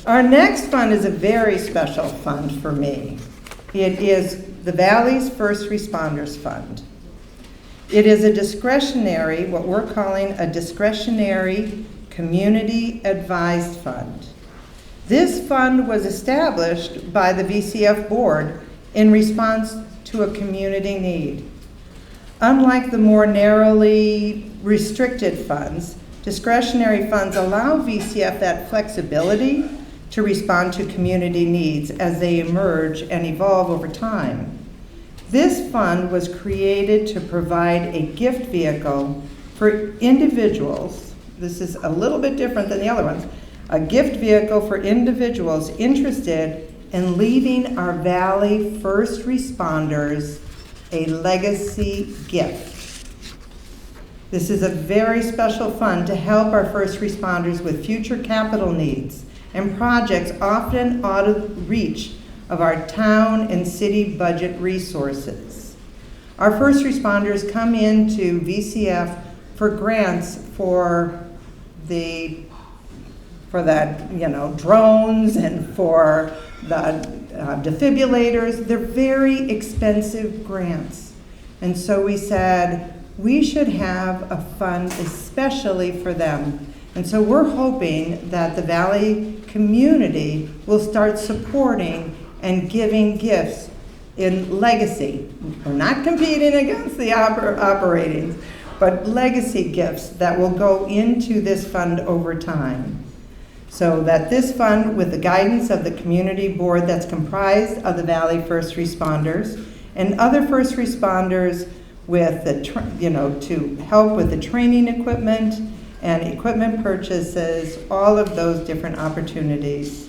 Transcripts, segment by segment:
Our next fund is a very special fund for me. It is the Valley's First Responders Fund. It is a discretionary, what we're calling a discretionary community advised fund. This fund was established by the VCF board in response to a community need. Unlike the more narrowly restricted funds, discretionary funds allow VCF that flexibility to respond to community needs as they emerge and evolve over time. This fund was created to provide a gift vehicle for individuals. This is a little bit different than the other ones. A gift vehicle for individuals interested in leaving our Valley first responders a legacy gift. This is a very special fund to help our first responders with future capital needs and projects often out of reach of our town and city budget resources. Our first responders come into VCF for grants for the drones and for the defibrillators. They're very expensive grants. And so we said, we should have a fund especially for them. And so we're hoping that the Valley community will start supporting and giving gifts in legacy. We're not competing against the operatings, but legacy gifts that will go into this fund over time. So that this fund, with the guidance of the community board that's comprised of the Valley first responders and other first responders with the, to help with the training equipment and equipment purchases, all of those different opportunities.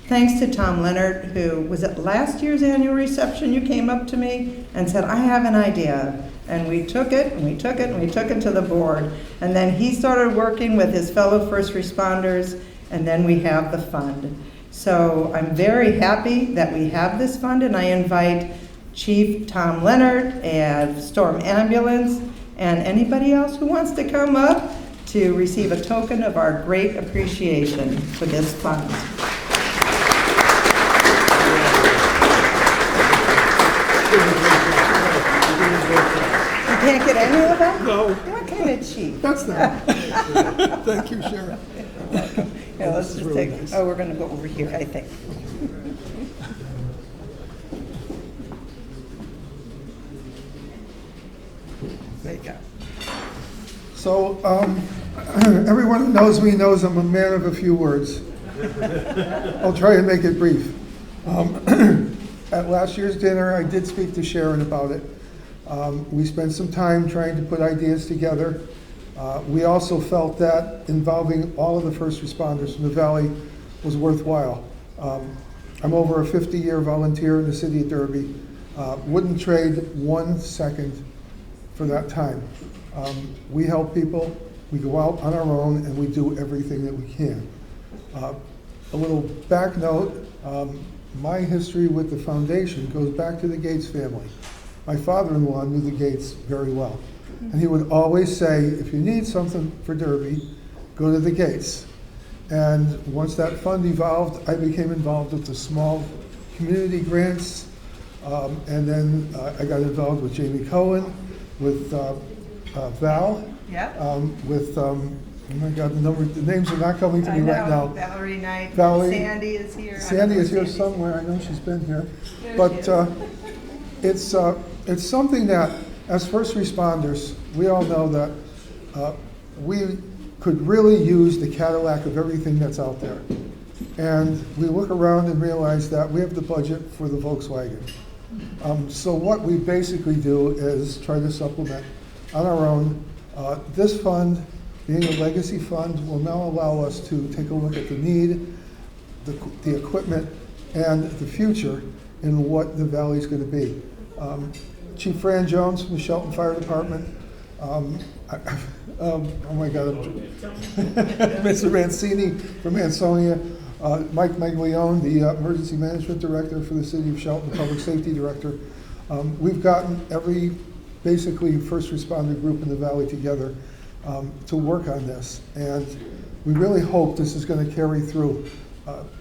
Thanks to Tom Leonard, who was at last year's annual reception, you came up to me and said, I have an idea. And we took it, and we took it, and we took it to the board. And then he started working with his fellow first responders, and then we have the fund. So I'm very happy that we have this fund, and I invite Chief Tom Leonard and Storm Ambulance and anybody else who wants to come up to receive a token of our great appreciation for this fund. You can't get any of them? No. What kind of cheat? That's not. Thank you, Sharon. Yeah, let's just really take, nice. oh, we're gonna go over here, I think. There you go. So, everyone who knows me knows I'm a man of a few words. I'll try and make it brief. At last year's dinner, I did speak to Sharon about it. We spent some time trying to put ideas together. We also felt that involving all of the first responders from the Valley was worthwhile. I'm over a 50-year volunteer in the city of Derby. Wouldn't trade 1 second for that time. We help people, we go out on our own, and we do everything that we can. A little back note, my history with the foundation goes back to the Gates family. My father-in-law knew the Gates very well. And he would always say, if you need something for Derby, go to the Gates. And once that fund evolved, I became involved with the small community grants. And then I got involved with Jamie Cohen, with Val, with, oh my God, the names are not coming to me right now. Valerie Knight, Valerie, Sandy is here. Sandy is here somewhere, I know she's been here. But it's something that, as first responders, we all know that we could really use the Cadillac of everything that's out there. And we look around and realize that we have the budget for the Volkswagen. So what we basically do is try to supplement on our own. This fund, being a legacy fund, will now allow us to take a look at the need, the equipment, and the future in what the Valley's going to be. Chief Fran Jones from the Shelton Fire Department. Oh my God, Mr. Mancini from Ansonia. Mike Maglione, the Emergency Management Director for the City of Shelton, Public Safety Director. We've gotten every, basically, first responder group in the Valley together to work on this. And we really hope this is going to carry through.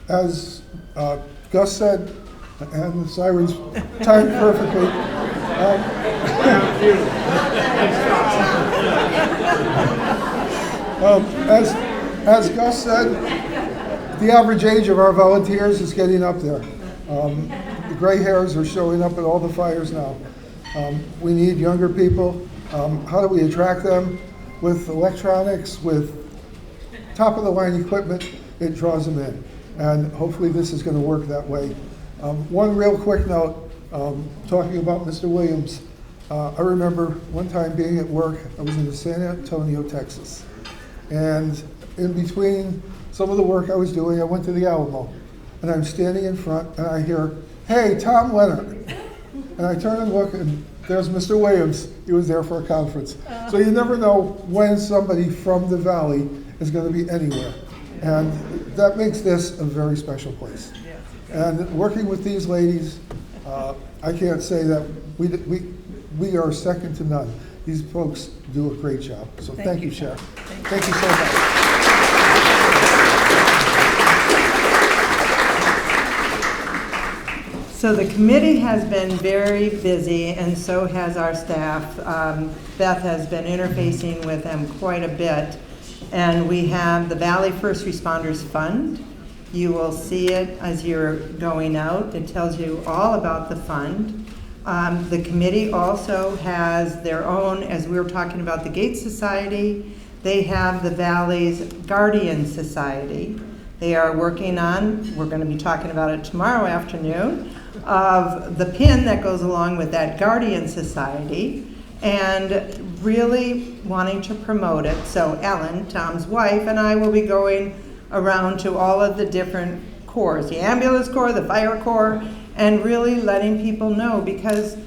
As Gus said, and the sirens timed perfectly. As Gus said, the average age of our volunteers is getting up there. The gray hairs are showing up at all the fires now. We need younger people. How do we attract them? With electronics, with top-of-the-line equipment, it draws them in. And hopefully this is going to work that way. One real quick note, talking about Mr. Williams. I remember one time being at work, I was in San Antonio, Texas. And in between some of the work I was doing, I went to the Alamo. And I'm standing in front and I hear, "Hey, Tom Leonard." And I turn and look and there's Mr. Williams. He was there for a conference. So you never know when somebody from the Valley is going to be anywhere. And that makes this a very special place. And working with these ladies, I can't say that we are second to none. These folks do a great job. So thank you, Sharon. Thank you so much. So the committee has been very busy, and so has our staff. Beth has been interfacing with them quite a bit. And we have the Valley First Responders Fund. You will see it as you're going out. It tells you all about the fund. The committee also has their own, as we were talking about the Gates Society, they have the Valley's Guardian Society. They are working on, we're going to be talking about it tomorrow afternoon, of the pin that goes along with that Guardian Society, and really wanting to promote it. So Ellen, Tom's wife, and I will be going around to all of the different corps, the ambulance corps, the fire corps, and really letting people know, because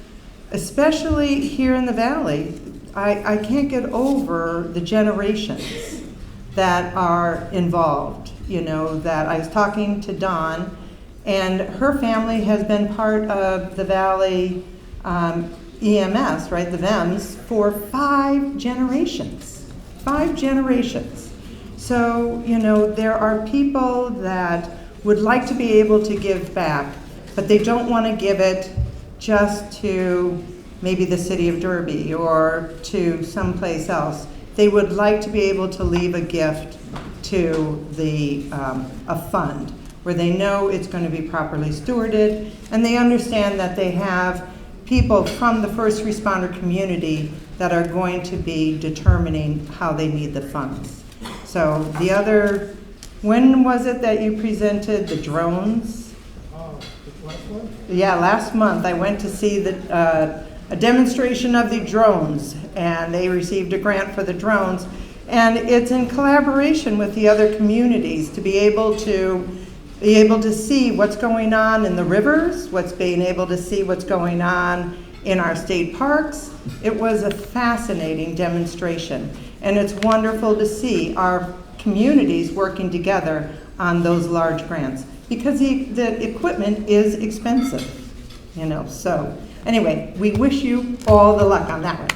especially here in the Valley, I can't get over the generations that are involved. You know, that I was talking to Dawn, and her family has been part of the Valley EMS, right, the VEMS, for 5 generations. 5 generations. So, you know, there are people that would like to be able to give back, but they don't want to give it just to maybe the city of Derby or to someplace else. They would like to be able to leave a gift to a fund where they know it's going to be properly stewarded, and they understand that they have people from the first responder community that are going to be determining how they need the funds. So the other, when was it that you presented the drones? Last one? Yeah, last month I went to see a demonstration of the drones, and they received a grant for the drones. And it's in collaboration with the other communities to be able to see what's going on in the rivers, being able to see what's going on in our state parks. It was a fascinating demonstration, and it's wonderful to see our communities working together on those large grants, because the equipment is expensive, you know. So anyway, we wish you all the luck on that one.